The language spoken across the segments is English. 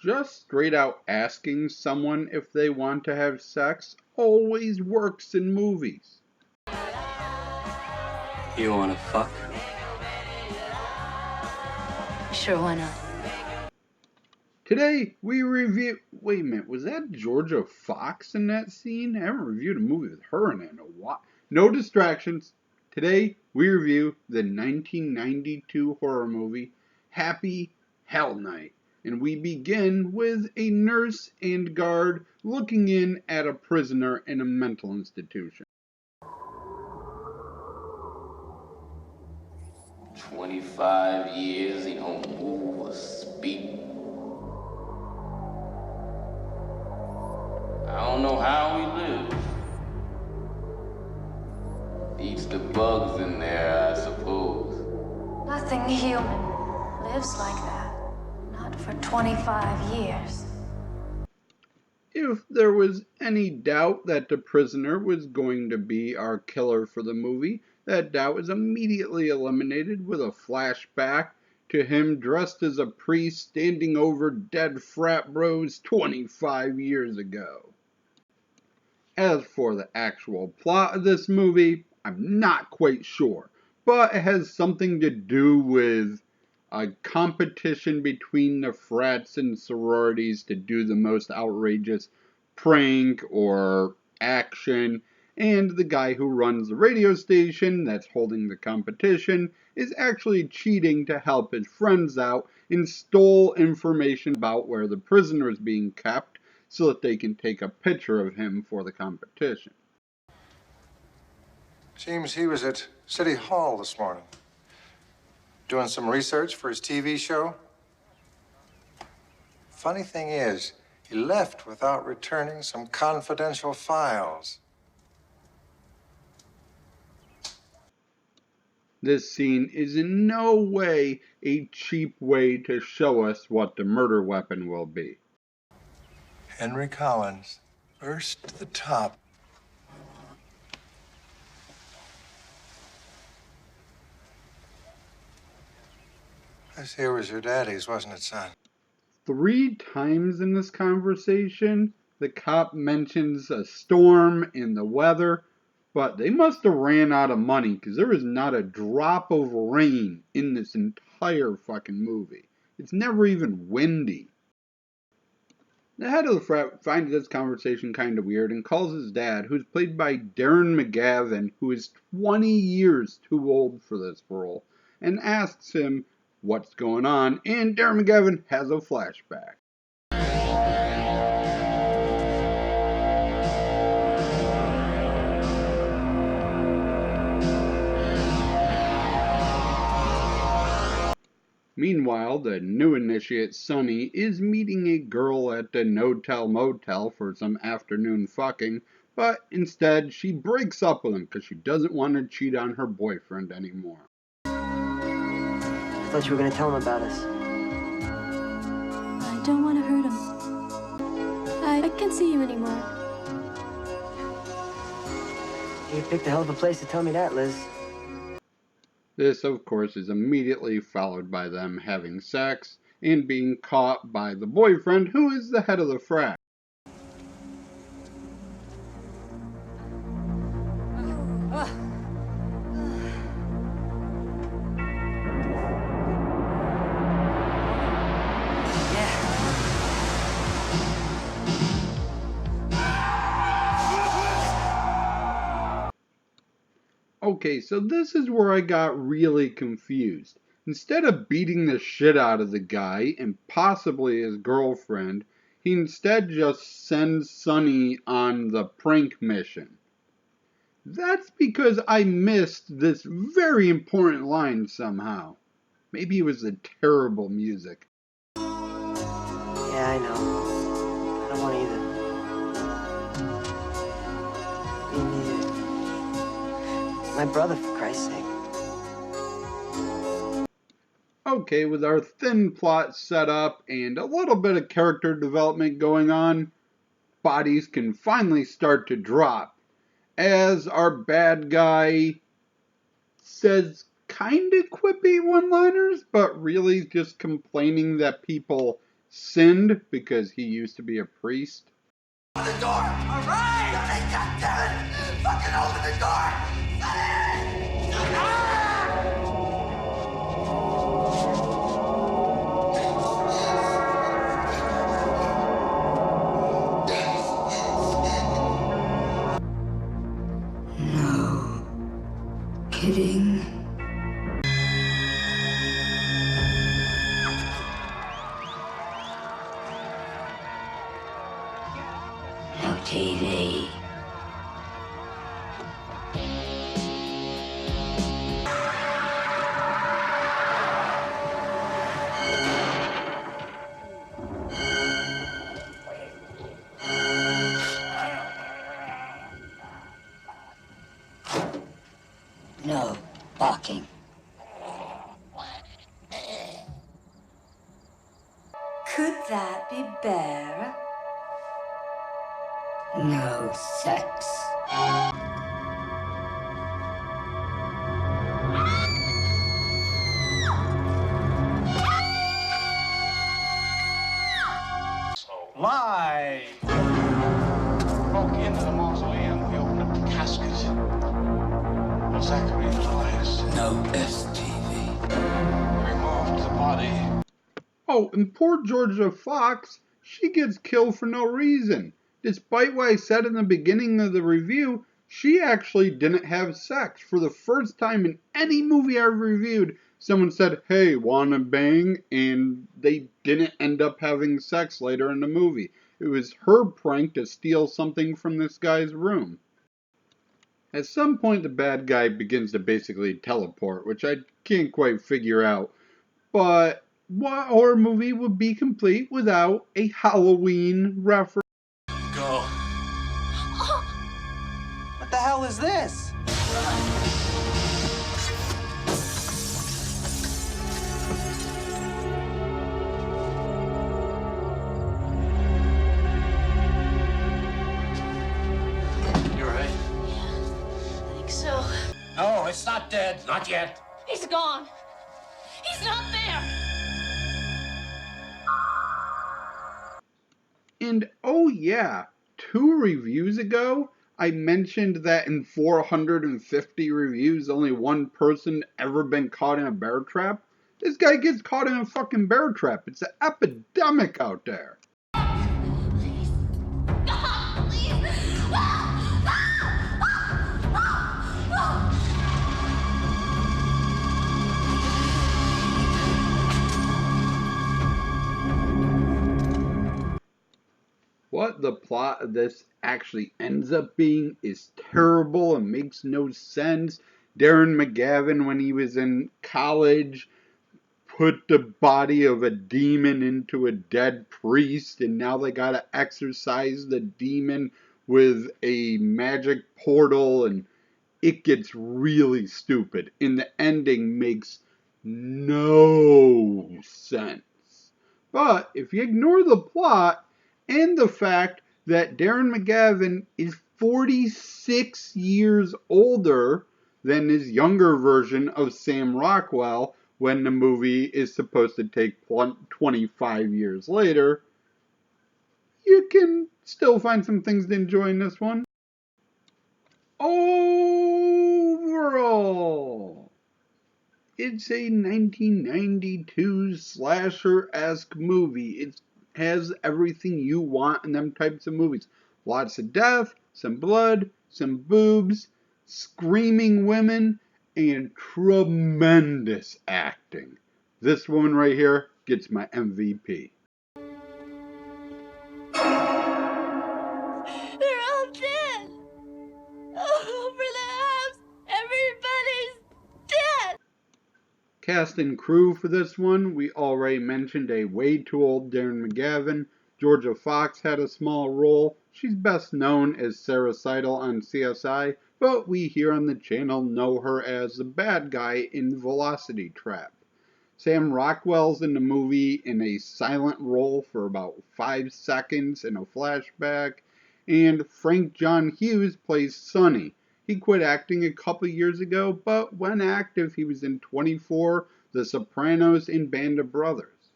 just straight out asking someone if they want to have sex always works in movies. You wanna fuck? Sure, why not? Today we review. Wait a minute, was that Georgia Fox in that scene? I haven't reviewed a movie with her in it in a while. No distractions. Today we review the 1992 horror movie Happy Hell Night. And we begin with a nurse and guard looking in at a prisoner in a mental institution. 25 years, he don't move or speak. I don't know how he lives. Eats the bugs in there, I suppose. Nothing human lives like that. Not for 25 years. If there was any doubt that the prisoner was going to be our killer for the movie, that doubt is immediately eliminated with a flashback to him dressed as a priest standing over dead frat bros 25 years ago. As for the actual plot of this movie, I'm not quite sure, but it has something to do with a competition between the frats and sororities to do the most outrageous prank or action, and the guy who runs the radio station that's holding the competition is actually cheating to help his friends out and stole information about where the prisoner is being kept so that they can take a picture of him for the competition. Seems he was at City Hall this morning, doing some research for his TV show. Funny thing is, he left without returning some confidential files. This scene is in no way a cheap way to show us what the murder weapon will be. Henry Collins, first to the top. This here was your daddy's, wasn't it, son? 3 times in this conversation, the cop mentions a storm and the weather, but they must have ran out of money because there is not a drop of rain in this entire fucking movie. It's never even windy. The head of the frat finds this conversation kind of weird and calls his dad, who's played by Darren McGavin, who is 20 years too old for this role, and asks him what's going on, and Darren McGavin has a flashback. Meanwhile, the new initiate, Sonny, is meeting a girl at the No-Tell Motel for some afternoon fucking, but instead she breaks up with him because she doesn't want to cheat on her boyfriend anymore. I thought you were going to tell him about us. I don't want to hurt him. I can't see you anymore. You picked a hell of a place to tell me that, Liz. This, of course, is immediately followed by them having sex and being caught by the boyfriend, who is the head of the frat. Okay, so this is where I got really confused. Instead of beating the shit out of the guy and possibly his girlfriend, he instead just sends Sonny on the prank mission. That's because I missed this very important line somehow. Maybe it was the terrible music. Yeah, I know. I don't want either. Me neither. My brother, for Christ's sake. Okay, with our thin plot set up and a little bit of character development going on, bodies can finally start to drop as our bad guy says kind of quippy one-liners, but really just complaining that people sinned because he used to be a priest. Open the door! All right! Sonny, goddammit! Fucking open the door! Sonny! No kidding. No TV. No barking. Could that be bear? No sex. Live! Broke into the mausoleum. We opened up the casket of Zachary Elias. No STV. We removed the body. Oh, and poor Georgia Fox, she gets killed for no reason. Despite what I said in the beginning of the review, she actually didn't have sex. For the first time in any movie I've reviewed, someone said, hey, wanna bang? And they didn't end up having sex later in the movie. It was her prank to steal something from this guy's room. At some point, the bad guy begins to basically teleport, which I can't quite figure out. But what horror movie would be complete without a Halloween reference? Go. What the hell is this? You alright? I think so. No, it's not dead. Not yet. He's gone. He's not there. And oh yeah, 2 reviews ago, I mentioned that in 450 reviews, only one person ever been caught in a bear trap. This guy gets caught in a fucking bear trap. It's an epidemic out there. Please. God, please. What the plot of this actually ends up being is terrible and makes no sense. Darren McGavin, when he was in college, put the body of a demon into a dead priest, and now they gotta exorcise the demon with a magic portal, and it gets really stupid. And the ending makes no sense. But if you ignore the plot and the fact that Darren McGavin is 46 years older than his younger version of Sam Rockwell when the movie is supposed to take 25 years later, you can still find some things to enjoy in this one. Overall, it's a 1992 slasher-esque movie. It has everything you want in them types of movies. Lots of death, some blood, some boobs, screaming women, and tremendous acting. This woman right here gets my MVP. They're all dead. All over the house. Everybody's dead. Cast and crew for this one, we already mentioned a way too old Darren McGavin. Georgia Fox had a small role. She's best known as Sarah Seidel on CSI, but we here on the channel know her as the bad guy in Velocity Trap. Sam Rockwell's in the movie in a silent role for about 5 seconds in a flashback, and Frank John Hughes plays Sonny. He quit acting a couple years ago, but when active, he was in 24, The Sopranos, and Band of Brothers.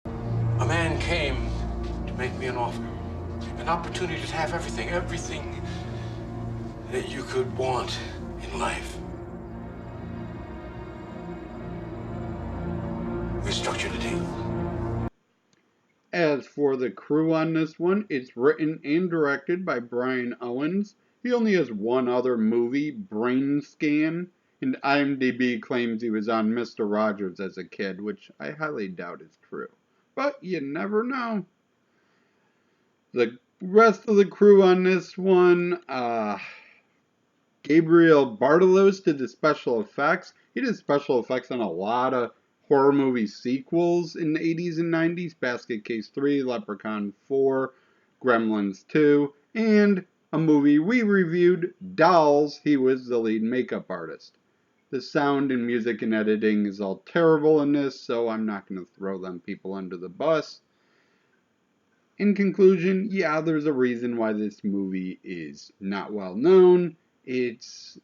A man came to make me an offer. An opportunity to have everything that you could want in life. We structured a deal. As for the crew on this one, it's written and directed by Brian Owens. He only has one other movie, Brain Scan, and IMDb claims he was on Mr. Rogers as a kid, which I highly doubt is true. But you never know. The rest of the crew on this one, Gabriel Bartalos did the special effects. He did special effects on a lot of horror movie sequels in the 80s and 90s. Basket Case 3, Leprechaun 4, Gremlins 2, and a movie we reviewed, Dolls. He was the lead makeup artist. The sound and music and editing is all terrible in this, so I'm not going to throw them people under the bus. In conclusion, yeah, there's a reason why this movie is not well known. It's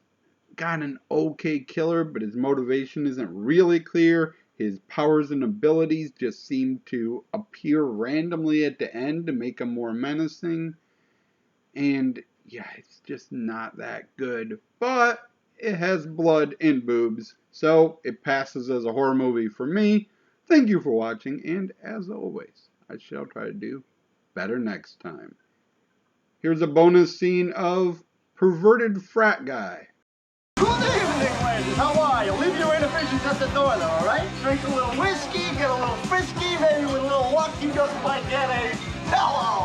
got an okay killer, but his motivation isn't really clear. His powers and abilities just seem to appear randomly at the end to make him more menacing. And yeah, it's just not that good. But it has blood and boobs, so it passes as a horror movie for me. Thank you for watching, and as always, I shall try to do better next time. Here's a bonus scene of Perverted Frat Guy. Good evening, ladies. How are you? Leave your inhibitions at the door, though, all right? Drink a little whiskey, get a little frisky, maybe with a little luck you just might get a hello.